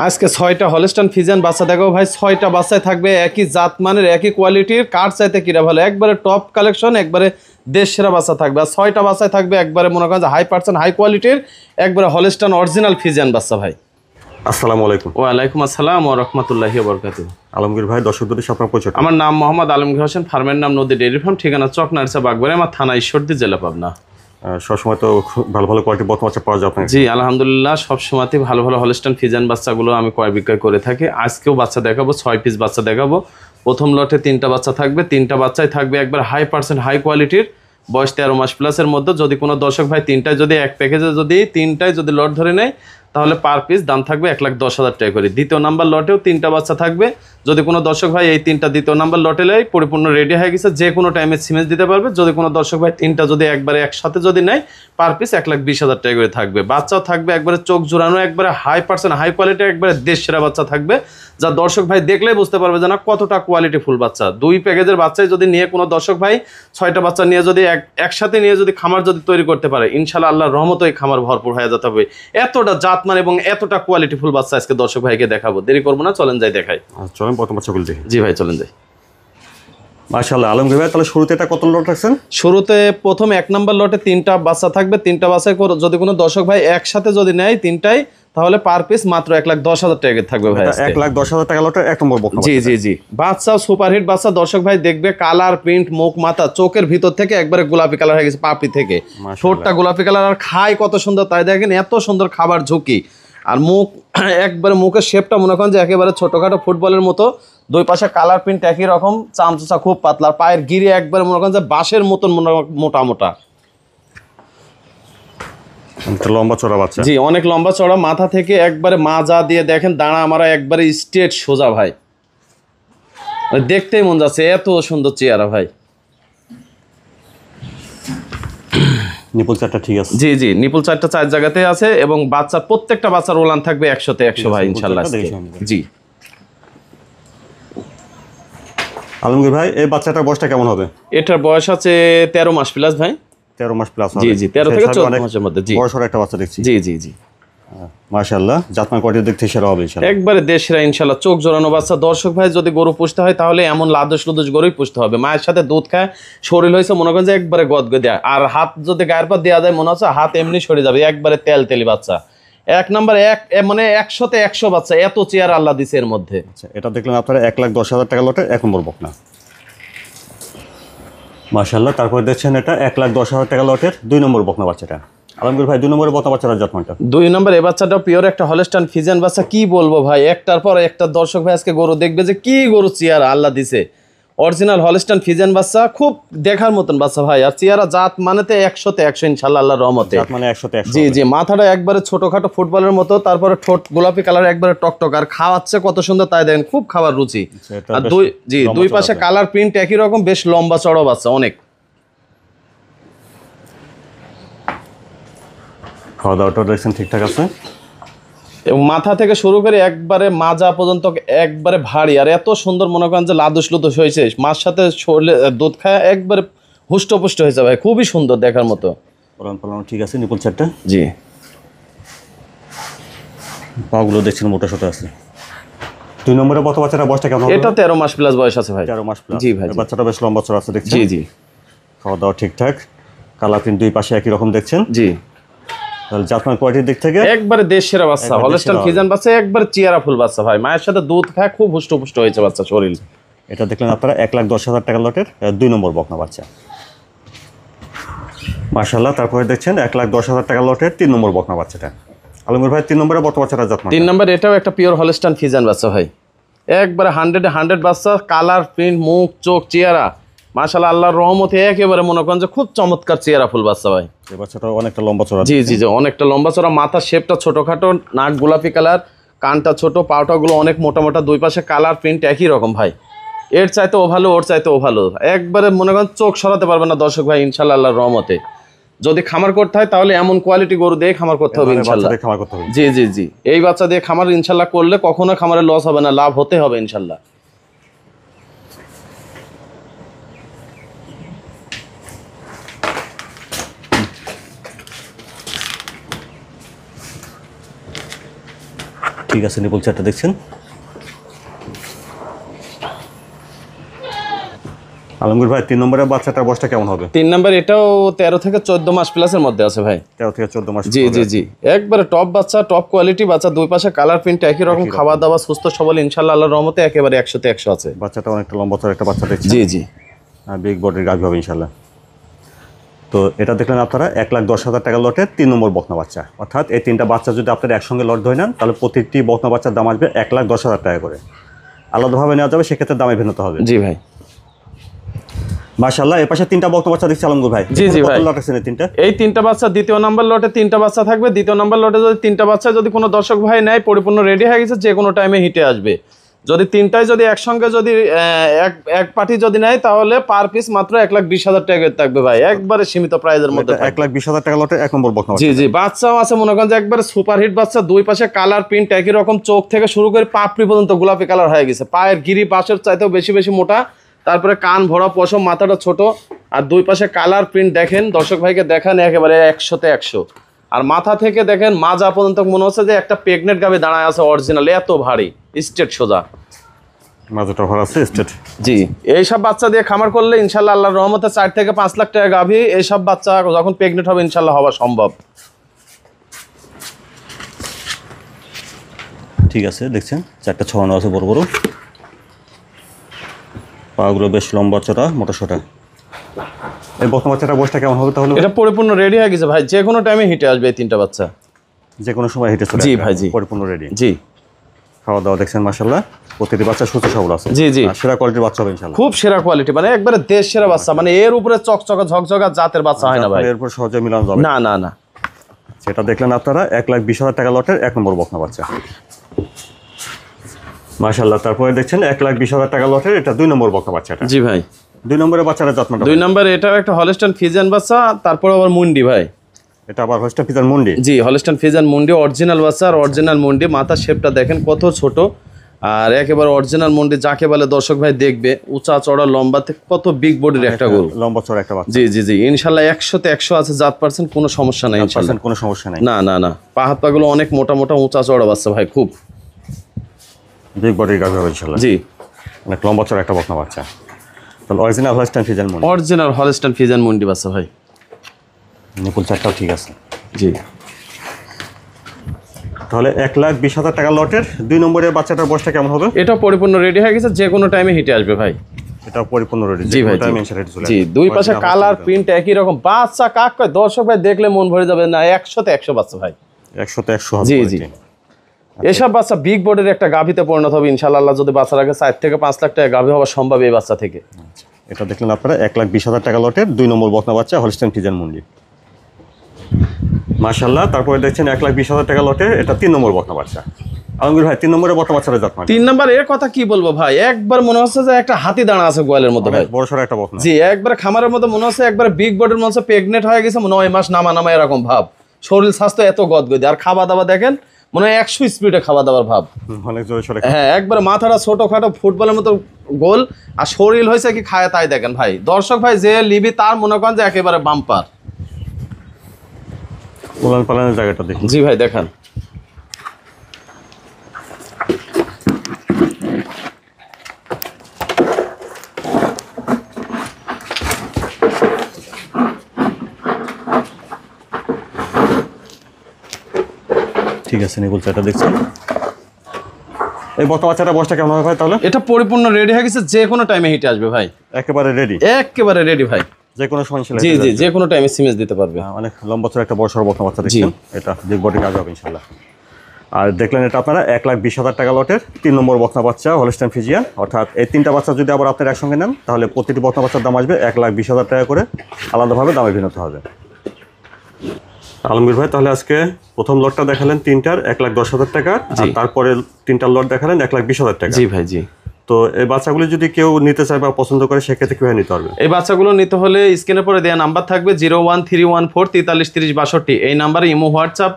আজকে 6টা Holstein Friesian বাচ্চা দেখাবো ভাই। 6টা বাচ্চায় থাকবে একই জাত মানের একই কোয়ালিটির, কার চাইতে কিরা ভালো, একবারে টপ কালেকশন, একবারে দেশ সেরা বাচ্চা থাকবে। আর 6টা বাচ্চায় থাকবে একবারে মনে করেন যে 100% হাই কোয়ালিটির একবারে হলস্টাইন অরিজিনাল ফ্রিজিয়ান বাচ্চা ভাই। আসসালামু আলাইকুম। ওয়ালাইকুম আসসালাম ওয়া রাহমাতুল্লাহি ওয়া বারাকাতুহু। আলমগীর ভাই, দর্শকদের আপনার পরিচয়। আমার নাম মোহাম্মদ আলমগীর হোসেন, ফার্মের নাম নদী ডেইরি ফার্ম, ঠিকানা চকনারসা বাগবাড়ি, আমার থানা ঈশ্বরদী, জেলা পাবনা। সবসময় তো ভালো ভালো কোয়ালিটির বকনা বাচ্চা পাওয়া যায় আপনার? জি আলহামদুলিল্লাহ, সবসময়তেই ভালো ভালো হলস্টাইন ফ্রিজিয়ান বাচ্চাগুলো আমি ক্রয় বিক্রয় করে থাকি। আজকেও বাচ্চা দেখাবো, 6 পিস বাচ্চা দেখাবো। প্রথম লটে 3টা বাচ্চা থাকবে, 3টা বাচ্চাই থাকবে একবার 100% হাই কোয়ালিটির, বয়স 13 মাস প্লাসের মধ্যে। যদি কোনো দর্শক ভাই 3টায় যদি এক প্যাকেজে যদি 3টায় যদি লট ধরে নেয় তাহলে পার পিস দাম থাকবে 1,10,000 টাকা করে। দ্বিতীয় নাম্বার লটেও 3টা বাচ্চা থাকবে। যদি কোনো দর্শক ভাই এই 3টা দ্বিতীয় নাম্বার লটে নেয়, পরিপূর্ণ রেডি হয়ে গেছে, যে কোনো টাইমে সিমেজ দিতে পারবে। যদি কোনো দর্শক ভাই 3টা যদি একবারে একসাথে যদি নেয়, পার পিস 1,20,000 টাকা করে থাকবে। বাচ্চাও থাকবে একবারে চোখ জোড়ানো, একবারে 100% হাই কোয়ালিটি, একবারে দেশ সেরা বাচ্চা থাকবে, যা দর্শক ভাই দেখলেই বুঝতে পারবে যে না কতটা কোয়ালিটি ফুল বাচ্চা। 2 প্যাকেজের বাচ্চাই যদি নিয়ে কোনো দর্শক ভাই 6টা বাচ্চা নিয়ে যদি একসাথে নিয়ে যদি খামার যদি তৈরি করতে পারে, ইনশাআল্লাহ আল্লাহর রহমতে এই খামার ভরপুর হয়ে যেতে হবে। এতটা জাতমান এবং এতটা কোয়ালিটি ফুল বাচ্চা আজকে দর্শক ভাইকে দেখাবো। দেরি করবো না, চলেন যাই দেখাই। চলেন প্রথম বাচ্চাগুলো দেখি। জি ভাই চলেন যাই। মাশাআল্লাহ আলমগীর ভাই, তাহলে শুরুতে এটা কত লট রাখছেন? শুরুতে প্রথম 1 নাম্বার লটে 3টা বাচ্চা থাকবে। 3টা বাচ্চায় যদি কোনো দর্শক ভাই একসাথে যদি নেয় 3টাই, তাহলে পার পিস মাত্র 1,10,000 টাকা থাকবে ভাই। 1,10,000 টাকা লটের 1 নম্বর বকনা। জি জি জি, বাচ্চা সুপারহিট বাচ্চা। দর্শক ভাই দেখবে কালার, প্রিন্ট, মুখ, মাথা, চোখের ভিতর থেকে একবারে গোলাপি কালার হয়ে গেছে, পাপড়ি থেকে ঠোঁটটা গোলাপি কালার, আর খায় কত সুন্দর তাই দেখেন, এত সুন্দর খাবার ঝুঁকি। আর মুখ একবারে মুখের শেপটা মনে করেন যে একেবারে ছোটখাটো ফুটবলের মতো। 2 পাশে কালার প্রিন্ট একই রকম, চামচা খুব পাতলা, পায়ের গিরি একবারে মনে করেন যে বাঁশের মতন মোটা মোটা। লম্বা চড়া বাচ্চা। জি অনেক লম্বা চড়া, মাথা থেকে একবারে মাজা দিয়ে দেখেন দাঁড়া আমারা একবারে স্ট্রেট সোজা ভাই, দেখতেই মন যাচ্ছে, এত সুন্দর চেহারা ভাই। নিপুল চারটা ঠিক আছে? জি জি, নিপুল চারটা 4 জায়গাতে আছে, এবং বাচ্চার প্রত্যেকটা বাচ্চার ওলান থাকবে 100তে 100 ভাই ইনশাআল্লাহ। জি আলমগীর ভাই, এই বাচ্চাটার বয়সটা কেমন হবে? এটার বয়স আছে 13 মাস প্লাস ভাই। 13 মাস প্লাস? জি জি, 13 থেকে 14 মাসের মধ্যে। জি বড় সড় একটা বাচ্চা দেখছি। জি জি জি, মাশাআল্লাহ, জাতমান কোয়ালিটি দেখতে সেরা হবে ইনশাআল্লাহ, একবারে দেশরা ইনশাআল্লাহ। চোখ জোড়ানো বাচ্চা। দর্শক ভাই যদি গরু পুষতে হয় তাহলে এমন লাদুস লুদুস গরুই পুষতে হবে। মায়ের সাথে দুধ খায়, শরীর হয়েছে মনে করেন যে একবারে গদগদে, আর হাত যদি গায়ের পর দেওয়া যায় মনে হচ্ছে হাত এমনি সরে যাবে, একবারে তেল তেলি বাচ্চা। 1 নাম্বার মানে 100তে 100 বাচ্চা, এত চেয়ার আল্লাহ দিছে এর মধ্যে। আচ্ছা, এটা দেখলাম আপনারা 1,10,000 টাকা লটের 1 নম্বর বকনা। মাশাআল্লাহ, তারপর দেখছেন এটা 1,10,000 টাকা লটের 2 নম্বর বকনা বাচ্চাটা। আলমগীর ভাই, 2 নম্বরের বকনা বাচ্চার জাতমানটা? 2 নম্বর এই বাচ্চাটা পিওর একটা হলস্টাইন ফ্রিজিয়ান বাচ্চা। কি বলবো ভাই, একটার পর একটা দর্শক ভাই আজকে গরু দেখবে যে কি গরু চেয়ারা আল্লাহ দিছে। অরিজিনাল হলস্টাইন ফ্রিজিয়ান বাচ্চা, খুব দেখার মতন বাচ্চা ভাই। আর চেয়ারা জাত মানেতে 100তে 100 ইনশাআল্লাহ আল্লাহর রহমতে। জাত মানে 100তে 100। জি জি, মাথাটা একবারে ছোটখাটো ফুটবলের মতো, তারপরে ঠোঁট গোলাপি কালার একবারে টকটক, আর খাওয়াচ্ছে কত সুন্দর তাই দেখেন, খুব খাবার রুচি। আর 2 পাশে কালার প্রিন্ট একই রকম, বেশ লম্বা চড়া বাচ্চা অনেক। খাওয়া দাওয়াটা দেখছেন ঠিকঠাক আছে, এবং মাথা থেকে শুরু করে একবারে মাজা পর্যন্ত একবারে ভারী, আর এত সুন্দর মনে করেন যে লাদুস লুদুস হয়েছে, মার সাথে দুধ খায় একবারে হুষ্টপুষ্ট হয়েছে ভাই, খুবই সুন্দর দেখার মতো। পালন ঠিক আছে, নিপুল চারটা। জি, পাগুলো দেখছেন মোটা সোটা আছে। 2 নম্বরের বকনা বাচ্চাটা বয়সটা কেমন হবে? এটা 13 মাস প্লাস বয়স আছে ভাই। 13 মাস প্লাস। জি ভাই, বাচ্চাটা বেশ লম্বা চড়া আছে দেখছেন। জি জি, খাওয়া দাওয়া ঠিকঠাক, কালার প্রিন্ট 2 পাশে একই রকম দেখছেন। জি, তাহলে জাতমান কোয়ালিটির দিক থেকে একবারে দেশ সেরা বাচ্চা, হলস্টাইন ফ্রিজিয়ান বাচ্চা, একবারে চেয়ারা ফুল বাচ্চা ভাই। মায়ের সাথে দুধ খায়, খুব হুষ্টপুষ্ট হয়েছে বাচ্চা শরীর। এটা দেখলেন আপনারা 1,10,000 টাকা লটের 2 নম্বর বকনা বাচ্চা। মাশাআল্লাহ, তারপরে দেখছেন 1,10,000 টাকা লটের 3 নম্বর বকনা বাচ্চাটা। আলমগীর ভাই, 3 নম্বরের বকনা বাচ্চাটা জাতমান? 3 নম্বর এটাও একটা পিওর হলস্টাইন ফ্রিজিয়ান বাচ্চা ভাই, একবারে 100-এ 100 বাচ্চা। কালার প্রিন্ট, মুখ, চোখ, চেহারা মাশাআল্লাহ আল্লাহর রহমতে একেবারে মনে করেন যে খুব চমৎকার চেহারা ফুল বাচ্চা ভাই। এই বাচ্চাটা অনেকটা লম্বা চড়া। জি জি জি, অনেকটা লম্বা চড়া, মাথার শেপটা ছোটখাটো, নাক গোলাপি কালার, কানটা ছোট, পাউটাগুলো অনেক মোটা মোটা, 2 পাশে কালার প্রিন্ট একই রকম ভাই। এর চাইতে ও ভালো, ওর চাইতে ও ভালো, একবারে মনে করেন চোখ সরাতে পারবে না দর্শক ভাই ইনশাআল্লাহ আল্লাহর রহমতে। যদি খামার করতে হয় তাহলে এমন কোয়ালিটি গরু দিয়ে খামার করতে হবে ইনশাআল্লাহ। জি জি জি, এই বাচ্চা দিয়ে খামার ইনশাআল্লাহ করলে কখনো খামারে লস হবে না, লাভ হতে হবে ইনশাআল্লাহ। ঠিক আছে, নিপুল চারটা দেখছেন। আলমগীর ভাই 3 নম্বরের বাচ্চাটার বয়সটা কেমন হবে? 3 নাম্বার এটাও 13 থেকে 14 মাস প্লাসের মধ্যে আছে ভাই। 13 থেকে 14 মাস। জি জি জি, একবারে টপ বাচ্চা, টপ কোয়ালিটি বাচ্চা, দুই পাশে কালার প্রিন্ট একই রকম, খাওয়া দাওয়া সুস্থ সবল ইনশাআল্লাহ আল্লাহর রহমতে একেবারে 100 তে 100 আছে। বাচ্চাটা অনেকটা লম্বা চড়া একটা বাচ্চা দেখছেন। জি জি, বিগ বডির গাভী হবে ইনশাআল্লাহ। তো এটা দেখলেন আপনারা 1,10,000 টাকা লটের 3 নম্বর বকনা বাচ্চা। অর্থাৎ এই 3টা বাচ্চা যদি আপনারা একসঙ্গে লট ধরে নেন তাহলে প্রতিটি বকনা বাচ্চার দাম আসবে 1,10,000 টাকা করে। আলাদাভাবে নেওয়া যাবে, সেক্ষেত্রে দামে ভিন্নতা হবে। জি ভাই, মাশাআল্লাহ। এর পাশে 3টা বকনা বাচ্চা দেখছি আলমগীর ভাই। জি জি ভাই, কত লট আছে এই 3টা? এই 3টা বাচ্চা দ্বিতীয় নাম্বার লটে 3টা বাচ্চা থাকবে। দ্বিতীয় নাম্বার লটে যদি 3টা বাচ্চা যদি কোনো দর্শক ভাই নেয়, পরিপূর্ণ রেডি হয়ে গেছে, যে কোনো টাইমে হিটে আসবে। যদি 3টাই যদি একসঙ্গে যদি এক পার্টি যদি নেয় তাহলে পার পিস মাত্র 1,20,000 টাকা থাকবে ভাই, একবারে সীমিত প্রাইজের মধ্যে। 1,20,000 টাকা লটের 1 নম্বর বকনা। জি জি, বাচ্চাও আছে মনে করেন যে একবারে সুপারহিট বাচ্চা, দুই পাশে কালার প্রিন্ট একই রকম, চোখ থেকে শুরু করে পাপড়ি পর্যন্ত গোলাপি কালার হয়ে গেছে, পায়ের গিরি পাশের চাইতেও বেশি বেশি মোটা, তারপরে কান ভরা পশম, মাথাটা ছোট, আর দুই পাশে কালার প্রিন্ট দেখেন, দর্শক ভাইকে দেখান একেবারে 100 তে 100। আর মাথা থেকে দেখেন মাজা পর্যন্ত মনে হচ্ছে যে একটা প্রেগনেন্ট গাভী দাঁড়ায় আছে অরিজিনাল, এত ভারী, স্ট্রেট সোজা মাথাটা ভরা আছে স্ট্রেট। জি, এইসব বাচ্চা দিয়ে খামার করলে ইনশাল্লাহ আল্লাহর রহমতে 4 থেকে 5 লাখ টাকা গাভী, এইসব বাচ্চা যখন প্রেগনেন্ট হবে ইনশাল্লাহ হওয়া সম্ভব। ঠিক আছে, দেখছেন 4টা ছড়ানো আছে বড় বড়, পাগুলো বেশ লম্বা চড়া মোটা সোটা। এই বকনা বাচ্চাটার বয়সটা কেমন হবে তাহলে? এটা পরিপূর্ণ রেডি হয়ে গেছে ভাই, যে কোনো টাইমে হিটে আসবে এই 3টা বাচ্চা, যে কোনো সময় হিটে চলে জি আসবে। ভাই, জি পরিপূর্ণ রেডি। জি, খাওয়া দাওয়া দেখছেন মাশাআল্লাহ, প্রতিটি বাচ্চা সুস্থ সবল আছে। জি জি, আর সেরা কোয়ালিটির বাচ্চা হবে ইনশাআল্লাহ। খুব সেরা কোয়ালিটি, মানে একবারে দেশ সেরা বাচ্চা, মানে এর উপরে চকচকা ঝকঝকা জাতের বাচ্চা হয় না ভাই, এরপর সহজে মিলানো যাবে না না না। সেটা দেখলেন আপনারা 1,20,000 টাকা লটের 1 নম্বর বকনা বাচ্চা মাশাআল্লাহ। তারপরে দেখছেন 1,20,000 টাকা লটের এটা 2 নম্বর বকনা বাচ্চাটা। জি ভাই, 2 নম্বরের বাচ্চাটা যত্নটা 2 নাম্বার এটাও একটা হলস্টাইন ফিজিয়ান বাচ্চা, তারপর আবার মুন্ডি ভাই। এটা আবার হোস্টা পিজার মুন্ডি। জি, হলস্টাইন ফিজিয়ান মুন্ডি অরিজিনাল বাচ্চা, আর অরিজিনাল মুন্ডি, মাথার শেপটা দেখেন কত ছোট, আর একেবারে অরিজিনাল মুন্ডি যাকে বলে দর্শক ভাই দেখবে, উঁচা চড়া লম্বাতে কত বিগ বডির একটা গরু, লম্বা চড়া একটা বাচ্চা। জি জি জি, ইনশাল্লাহ 100 তে 100 আছে, জাত পার্সেন্ট কোনো সমস্যা নাই ইনশাল্লাহ, কোনো সমস্যা নাই। না না না, পা হাত পাগুলো অনেক মোটা মোটা উঁচা চড়া বাচ্চা ভাই, খুব বিগ বডির গাভী হবে ইনশাআল্লাহ। জি, অনেক লম্বা চড়া একটা বকনা বাচ্চা। তাহলে অরিজিনাল হলস্টাইন ফিজিয়ান মুন্ডি, অরিজিনাল হলস্টাইন ফিজিয়ান মুন্ডি বাচ্চা ভাই। নিপুল চারটাও ঠিক আছে। জি, তাহলে 1,20,000 টাকা লটের 2 নম্বরের বাচ্চাটার বয়সটা কেমন হবে? এটা পরিপূর্ণ রেডি হয়ে গেছে, যে কোনো টাইমে হিটে আসবে ভাই। এটা পরিপূর্ণ রেডি। জি ভাই, জি, দুই পাশে কালার প্রিন্ট একই রকম, বাচ্চা কাক কয় দর্শক ভাই দেখলে মন ভরে যাবে, না 100 তে 100 বাচ্চা ভাই। 100 তে 100 হবে। জি জি, এসব বাচ্চা বিগ বডির একটা গাভীতে পরিণত হবে ইনশাআল্লাহ, যদি বাচ্চা রাখে 4 থেকে 5 লাখ টাকা গাভী হওয়া সম্ভব এই বাচ্চা থেকে। এটা দেখলেন আপনারা 1,20,000 টাকা লটের 2 নম্বর বকনা বাচ্চা হলস্টাইন ফিজিয়ান মুন্ডি মাশাআল্লাহ। তারপরে দেখছেন 1,20,000 টাকা লটের এটা 3 নম্বর বকনা বাচ্চা। আলমগীর ভাই 3 নম্বরের বকনা বাচ্চাটা জাত মানে 3 নাম্বার এর কথা কি বলবো ভাই, একবার মনে হচ্ছে যে একটা হাতি দাঁড়া আছে গোয়ালের মধ্যে ভাই, বড় সড় একটা বকনা। জি, একবার খামারের মধ্যে মনে হচ্ছে একবার বিগ বডির মনে হচ্ছে প্রেগনেন্ট হয়ে গেছে, 9 মাস নামা নামা এরকম ভাব, শরীর স্বাস্থ্য এত গদগদি, আর খাওয়া দাওয়া দেখেন মনে হয় 100 স্পিডে খাওয়া দাওয়ার ভাব, অনেক জোরে সরে। হ্যাঁ, একবার মাথাটা ছোটখাটো ফুটবলের মতো গোল, আর শরীর হয়েছে কি খায় তাই দেখেন ভাই, দর্শক ভাই যে লিবি তার মনে করেন যে একেবারে বাম্পার। উলান পালানের জায়গাটা দেখুন। জি ভাই, দেখান ঠিক আছে, নিপুল চারটা দেখছেন। এই বকনা বাচ্চাটা বয়সটা কেমন হবে ভাই তাহলে? এটা পরিপূর্ণ রেডি হয়ে গেছে, যে কোনো টাইমে হিটে আসবে ভাই, একেবারে রেডি। একেবারে রেডি ভাই, যে কোনো সময় ছেলে। জি জি, যে কোনো টাইমে সিমেজ দিতে পারবে। অনেক লম্বা চড়া একটা বড় সড় বকনা বাচ্চা দেখছেন। এটা বিগ বডি কাজ হবে ইনশাআল্লাহ। আর দেখলেন এটা আপনারা 1,20,000 টাকা লটের 3 নম্বর বকনা বাচ্চা হলস্টাইন ফিজিয়ান। অর্থাৎ এই 3টা বাচ্চা যদি আবার আপনারা একসঙ্গে নেন তাহলে প্রতিটি বকনা বাচ্চার দাম আসবে 1,20,000 টাকা করে, আলাদাভাবে দামে ভিন্নতা হবে। আলমগীর ভাই তাহলে আজকে প্রথম লটটা দেখালেন 3টার 1,10,000 টাকা, আর তারপরে 3টার লট দেখালেন 1,20,000 টাকা। জি ভাই, জি। তো এই বাচ্চাগুলি যদি কেউ নিতে চায় বা পছন্দ করে সেক্ষেত্রে কিভাবে নিতে পারবে? এই বাচ্চাগুলো নিতে হলে স্ক্রিনের পরে দেওয়া নাম্বার থাকবে 01314433062, এই নাম্বারে ইমো হোয়াটসঅ্যাপ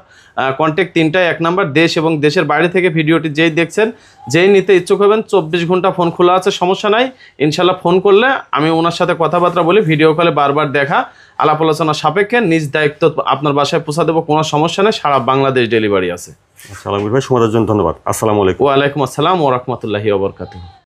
কন্ট্যাক্ট 3টায়। 1 নাম্বার দেশ এবং দেশের বাইরে থেকে ভিডিওটি যেই দেখছেন, যেই নিতে ইচ্ছুক হবেন 24 ঘন্টা ফোন খোলা আছে, সমস্যা নাই, ইনশাল্লাহ ফোন করলে আমি ওনার সাথে কথাবার্তা বলি, ভিডিও কলে বারবার দেখা, আলাপ আলোচনা সাপেক্ষে নিজ দায়িত্ব আপনার বাসায় পৌঁছা দেবো, কোনো সমস্যা নেই, সারা বাংলাদেশ ডেলিভারি আছে। আচ্ছা আলমগীর ভাই সময়ের জন্য ধন্যবাদ। আসসালামু আলাইকুম। ওয়ালাইকুম আসসালাম ওয়া রাহমাতুল্লাহি ওয়া বারাকাতুহু।